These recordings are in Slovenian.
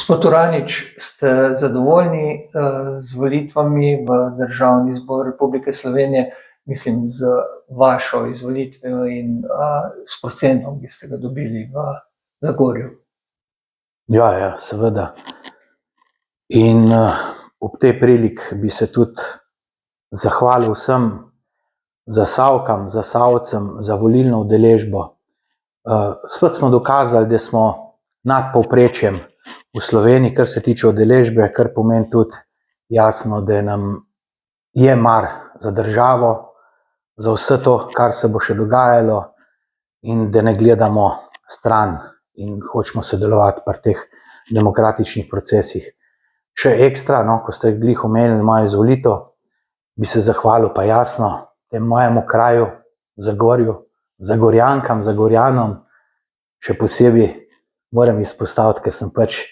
Gospod Uranič, ste zadovoljni z volitvami v Državni zbor Republike Slovenije, mislim z vašo izvolitvijo in s procentom, ki ste ga dobili v Zagorju? Ja, seveda. In ob tej priliki bi se tudi zahvalil vsem Zasavkam, Zasavcem za volilno udeležbo. Spet smo dokazali, da smo nad povprečjem v Sloveniji, kar se tiče udeležbe, kar pomeni tudi jasno, da nam je mar za državo, za vse to, kar se bo še dogajalo, in da ne gledamo stran in hočemo sodelovati pri teh demokratičnih procesih. Še ekstra, ko ste glih omenili mojo izvolitev, bi se zahvalil pa jasno tem mojemu kraju, Zagorju, Zagorjankam, Zagorjanom, še posebej moram izpostaviti, ker sem pač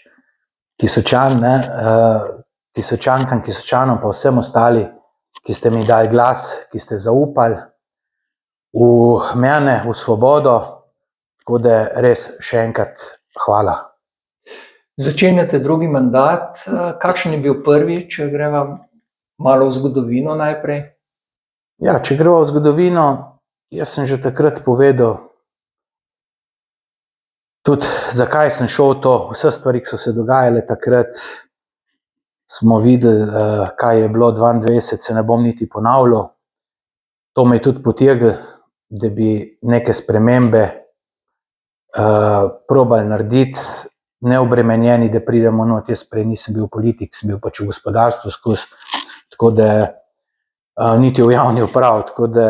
Kisočan, Kisočankam, Kisočanom pa vsem ostali, ki ste mi dali glas, ki ste zaupali v mene, v svobodo, tako da res še enkrat hvala. Začenjate drugi mandat. Kakšen je bil prvi, če greva malo v zgodovino najprej? Ja, če greva v zgodovino, jaz sem že takrat povedal, tudi zakaj sem šel to, vse stvari, ki so se dogajale takrat, smo videli, kaj je bilo 22, se ne bom niti ponavljal. To me je tudi potegnilo, da bi neke spremembe probali narediti, neobremenjeni, da pridemo not. Jaz prej nisem bil politik, sem bil pač v gospodarstvu skozi, tako da niti v javni upravi, tako da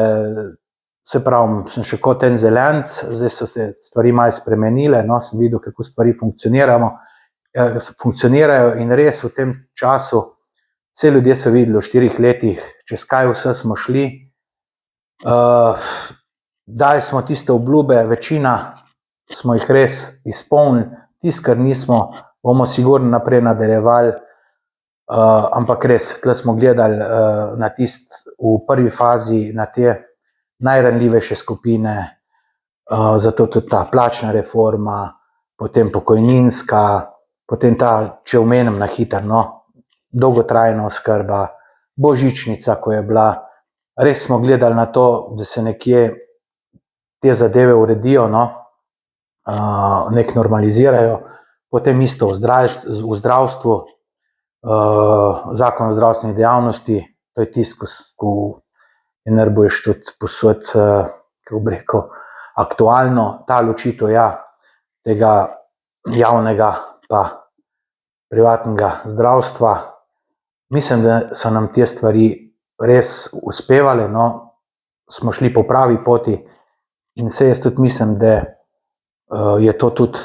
se pravim, sem še kot en zelenc, zdaj so se stvari malo spremenile, sem videl, kako stvari funkcionirajo in res v tem času, vse ljudje so videli v 4 letih, čez kaj vse smo šli. Dali smo tiste obljube, večina smo jih res izpolnili, tisto, kar nismo, bomo sigurno naprej nadaljevali, ampak res, tle smo gledali na tisto v prvi fazi, na te najranljivejše skupine, zato tudi ta plačna reforma, potem pokojninska, potem ta, če omenim na hitro, dolgotrajna oskrba, božičnica, ko je bila, res smo gledali na to, da se nekje te zadeve uredijo, nek normalizirajo, potem isto v zdravstvu, zakon o zdravstveni dejavnosti, to je tisto, ko je najbolj tudi posod, kako bi rekel, aktualno, ta ločitev, tega javnega pa privatnega zdravstva. Mislim, da so nam te stvari res uspevale, smo šli po pravi poti in se jaz tudi mislim, da je to tudi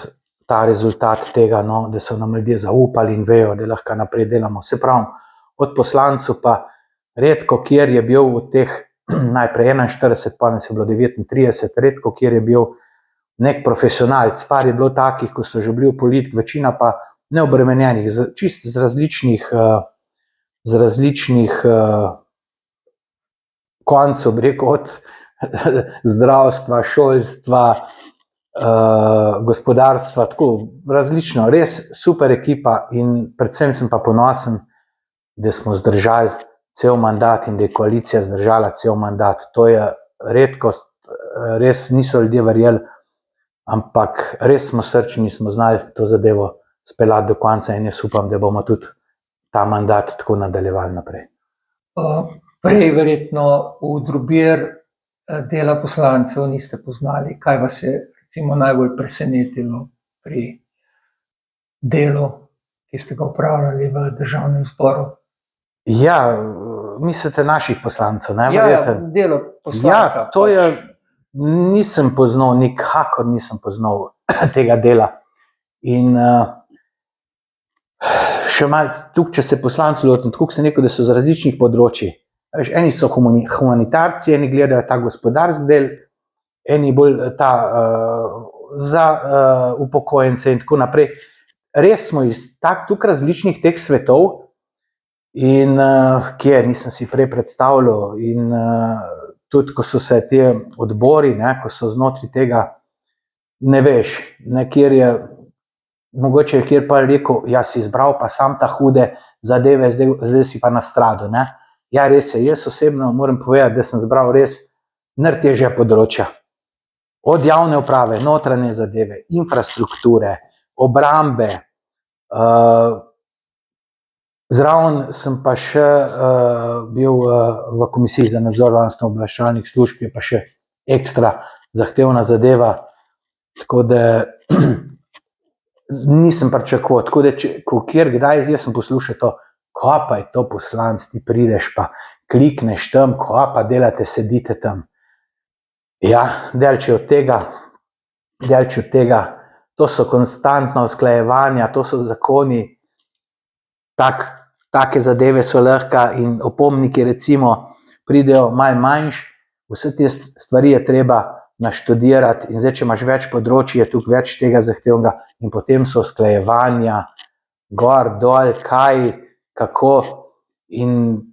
ta rezultat tega, da so nam ljudje zaupali in vejo, da lahko naprej delamo. Se pravi, od poslancev pa redko, kjer je bil od teh najprej 41, pa nas je bilo 39, redko, kjer je bil nek profesionalc, par je bilo takih, ko so že bili v politiki, večina pa neobremenjenih, čist z različnih koncev, bi rekel, od zdravstva, šolstva, gospodarstva, tako različno, res super ekipa in predvsem sem pa ponosen, da smo zdržali cel mandat in da je koalicija zdržala cel mandat. To je redkost, res niso ljudje verjeli, ampak res smo srčni, smo znali to zadevo speljati do konca in jaz upam, da bomo tudi ta mandat tako nadaljevali naprej. Prej verjetno v drobir dela poslancev niste poznali. Kaj vas je recimo najbolj presenetilo pri delu, ki ste ga opravljali v Državnem zboru? Ja, mislite naših poslancev, ne? Delo poslanca. To je, nisem poznal, nikakor nisem poznal tega dela. In še malo, tukaj, če se poslanci lotim, tako sem rekel, da so z različnih področji. Eni so humanitarci, eni gledajo ta gospodarski del, eni bolj ta za upokojence in tako naprej. Res smo iz tukaj različnih teh svetov in kje, nisem si prej predstavljal in tudi, ko so se te odbori, ko so znotraj tega, ne veš, kjer je mogoče je kjer pa rekel, ja, si izbral pa sam ta hude zadeve, zdaj si pa na stradu, ne. Ja, res je, jaz osebno moram povedati, da sem izbral res najtežja področja. Od javne uprave, notranje zadeve, infrastrukture, obrambe, zraven sem pa še bil v komisiji za nadzor varnostno-obveščevalnih služb, je pa še ekstra zahtevna zadeva, tako da nisem pričakoval, tako da kjer kdaj jaz sem poslušal to, ko pa je to poslanec, ti prideš pa klikneš tam, ko pa delate, sedite tam. Ja, delče od tega, to so konstantna usklajevanja, to so zakoni, take zadeve so lahko in opomniki recimo pridejo malo manjš, vse te stvari je treba naštudirati in zdaj, če imaš več področij, je tukaj več tega zahtevnega in potem so usklajevanja, gor, dol, kaj, kako in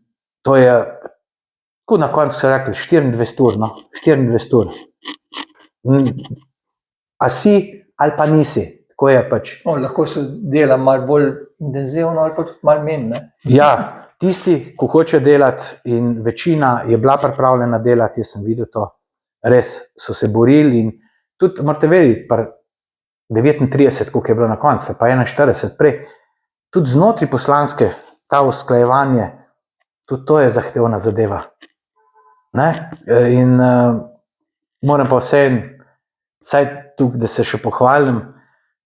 to je, tako na koncu so rekli, 24 ur, no, 24 ur. A si ali pa nisi, tako je pač. Lahko se dela malo bolj intenzivno ali pa tudi malo manj, ne? Ja, tisti, ko hoče delati in večina je bila pripravljena delati, jaz sem videl to, res so se borili in tudi morate vedeti, pa 39, koliko je bilo na koncu, pa 41 prej, tudi znotraj poslanske, ta usklajevanje, tudi to je zahtevna zadeva. Ne? In moram pa vsaj tukaj, da se še pohvalim,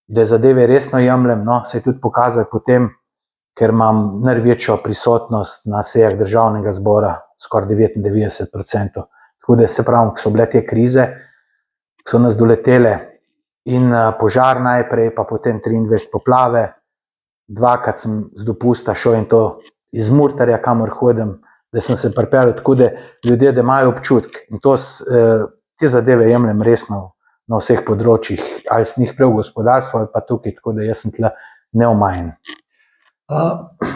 da zadeve resno jemljem, no, se je tudi pokazali potem, ker imam največjo prisotnost na sejah državnega zbora, skoraj 99%. Tako da se pravim, ko so bile te krize, ko so nas doletele in požar najprej, pa potem 23 poplave, dvakrat sem z dopusta šel in to iz Murtarja, kamor hodim, da sem se pripeljal tako, da ljudje, da imajo občutk in to, te zadeve jemljem resno na vseh področjih, ali sem jih prej v gospodarstvu ali pa tukaj, tako da jaz sem tle neomajen.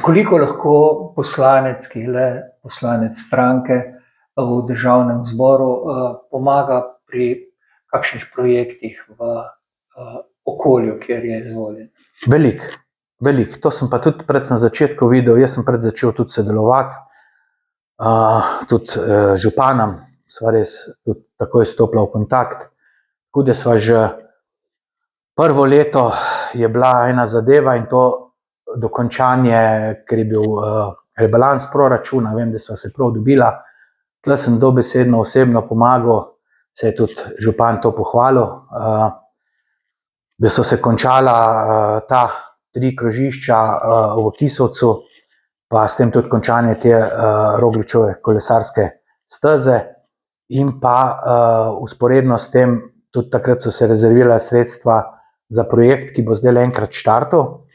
Koliko lahko poslanec, ki je le poslanec stranke v državnem zboru, pomaga pri kakšnih projektih v okolju, kjer je izvoljen? Veliko. To sem pa tudi predvsem na začetku videl, jaz sem začel tudi sodelovati, tudi županom, sva res tudi takoj stopila v kontakt, tako da sva že prvo leto je bila ena zadeva in to dokončanje, ker je bil rebalans proračuna, vem, da sva se prav dobila, tle sem dobesedno osebno pomagal, se je tudi župan to pohvalil, da so se končala ta 3 krožišča v Kisovcu, pa s tem tudi končanje te Rogličove kolesarske steze in pa usporedno s tem, tudi takrat so se rezervirala sredstva za projekt, ki bo zdaj enkrat štartal,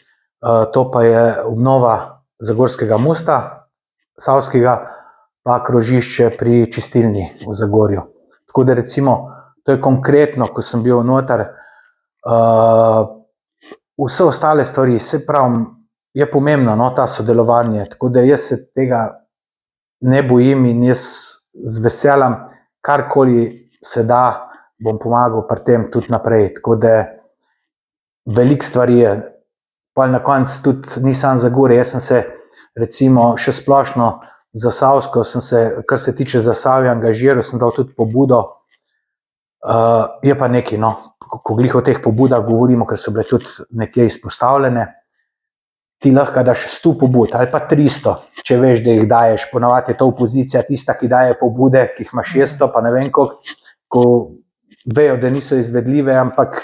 to pa je obnova Zagorskega mosta, Savskega, pa krožišče pri čistilni v Zagorju. Tako da recimo, to je konkretno, ko sem bil noter, vse ostale stvari, se pravim, je pomembno, no, ta sodelovanje, tako da jaz se tega ne bojim in jaz z veseljem, karkoli se da, bom pomagal pri tem tudi naprej, tako da veliko stvari je, pa na koncu tudi nisem Zagorje, jaz sem se recimo še splošno za Savsko, sem se, kar se tiče Zasavja, angažiral, sem dal tudi pobudo, je pa nekaj, no, ko glih o teh pobudah govorimo, ker so bile tudi nekje izpostavljene, ti lahko daš 100 pobud ali pa 300, če veš, da jih daješ, ponavadi je to opozicija tista, ki daje pobude, ki jih ima 600, pa ne vem koliko, ko vejo, da niso izvedljive, ampak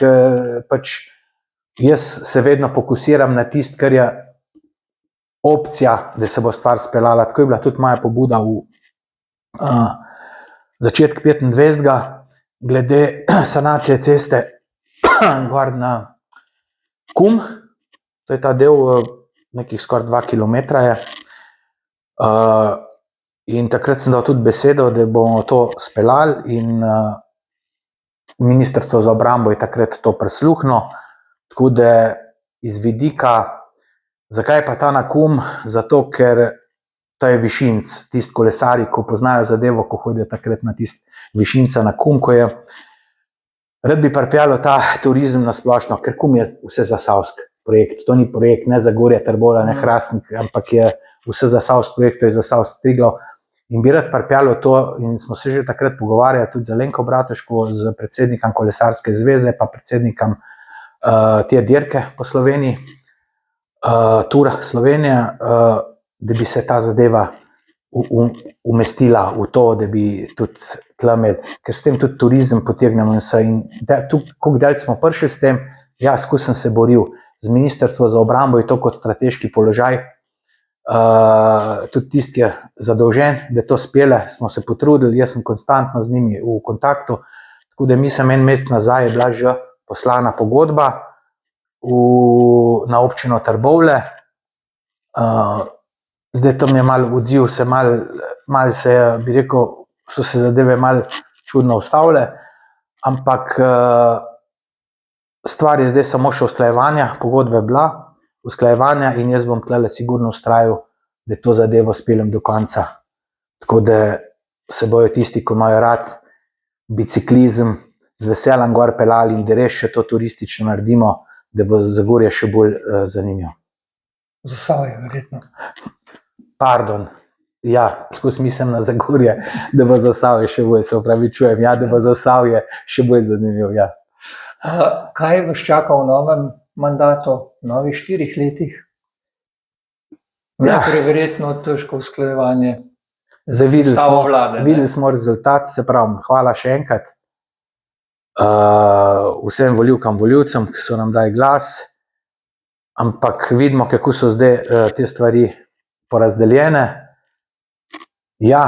pač jaz se vedno fokusiram na tisto, kar je opcija, da se bo stvar speljala. Tako je bila tudi moja pobuda v začetku 25. glede sanacije ceste gor na Kum, to je ta del, nekih skoraj 2 kilometra je, in takrat sem dal tudi besedo, da bomo to speljali in Ministrstvo za obrambo je takrat to prisluhnilo, tako da iz vidika, zakaj pa ta na Kum, zato ker to je Višinc, tisti kolesari, ko poznajo zadevo, ko hodijo takrat na tisti Višinca na Kum, ko je, rad bi pripeljal ta turizem na splošno, ker Kum je vse zasavsk. projekt. To ni projekt ne Zagorje, Trbovlja, ne Hrastnik, ampak je vse Zasavski projekt, to je Zasavski Triglav. In bi rad pripeljal to, in smo se že takrat pogovarjali tudi z Alenko Bratuško, z predsednikom Kolesarske zveze, pa predsednikom te dirke po Sloveniji, Tour Slovenija, da bi se ta zadeva umestila v to, da bi tudi tle imeli, ker s tem tudi turizem potegnemo in vse. In koliko dalj smo prišli s tem, ja, skozi sem se boril. Z Ministrstvo za obrambo je to kot strateški položaj, tudi tisti, ki je zadolžen, da to spele, smo se potrudili, jaz sem konstantno z njimi v kontaktu, tako da mislim, en mesec nazaj je bila že poslana pogodba na občino Trbovlje. Zdaj tam je malo odziv, malo se je, bi rekel, so se zadeve malo čudno ustavile, ampak stvar je zdaj samo še usklajevanja, pogodba je bila, usklajevanja in jaz bom tlele sigurno ustrajal, da to zadevo speljem do konca. Tako da se bojo tisti, ki imajo rad biciklizem, z veseljem gor pelali in da res še to turistično naredimo, da bo Zagorje še bolj zanimivo. Zasavje, verjetno. Pardon, ja, skozi mislim na Zagorje, da bo Zasavje še bolj, se opravičujem, ja, da bo Zasavje še bolj zanimivo, ja. Kaj vas čaka v novem mandatu, v novih 4 letih? Najprej verjetno težko usklajevanje Zdaj vlade. videli smo rezultat, se pravi, hvala še enkrat vsem volivkam, volivcem, ki so nam dali glas, ampak vidimo, kako so zdaj te stvari porazdeljene. Ja,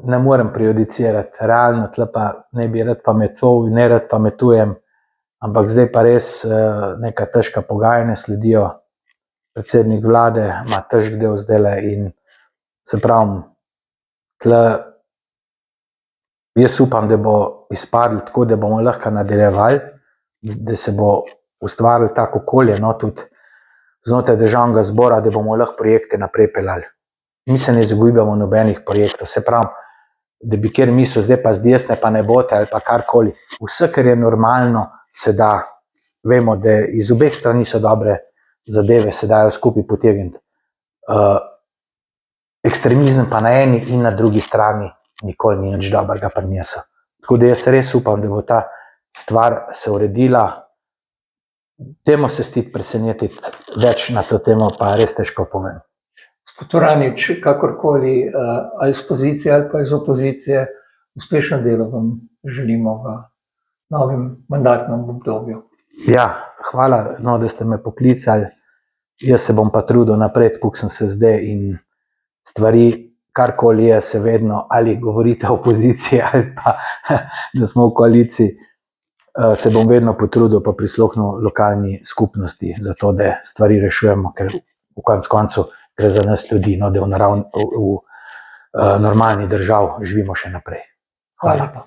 ne morem prejudicirati, realno, tle pa ne bi rad pametoval in ne rad pametujem, ampak zdaj pa res neka težka pogajanja sledijo. Predsednik vlade ima težk del zdajle in se pravim, tle jaz upam, da bo izpadlo tako, da bomo lahko nadaljevali, da se bo ustvarilo tako okolje, no, tudi znotraj Državnega zbora, da bomo lahko projekte naprej peljali. Mi se ne izogibamo nobenih projektov, se pravim, da bi kjer mislil, zdaj pa z desne pa ne bote ali pa karkoli. Vse, kar je normalno, se da. Vemo, da iz obeh strani so dobre zadeve, se dajo skupaj potegniti. Ekstremizem pa na eni in na drugi strani nikoli ni nič dobrega prinesel. Tako da jaz res upam, da bo ta stvar se uredila. Temo se stid presenetiti, več na to temo pa res težko povem. Gospod Uranič, kakorkoli, ali iz pozicije ali pa iz opozicije, uspešno delo vam želimo v novem mandatnem obdobju. Ja, hvala, no, da ste me poklicali. Jaz se bom pa trudil naprej, kako sem se zdaj, in stvari, karkoli je, se vedno, ali govorite o opoziciji ali pa da smo v koaliciji, se bom vedno potrudil pa prisluhnil lokalni skupnosti, zato da stvari rešujemo, ker v koncu gre za nas ljudi, no, da v normalni državi živimo še naprej. Hvala lepa.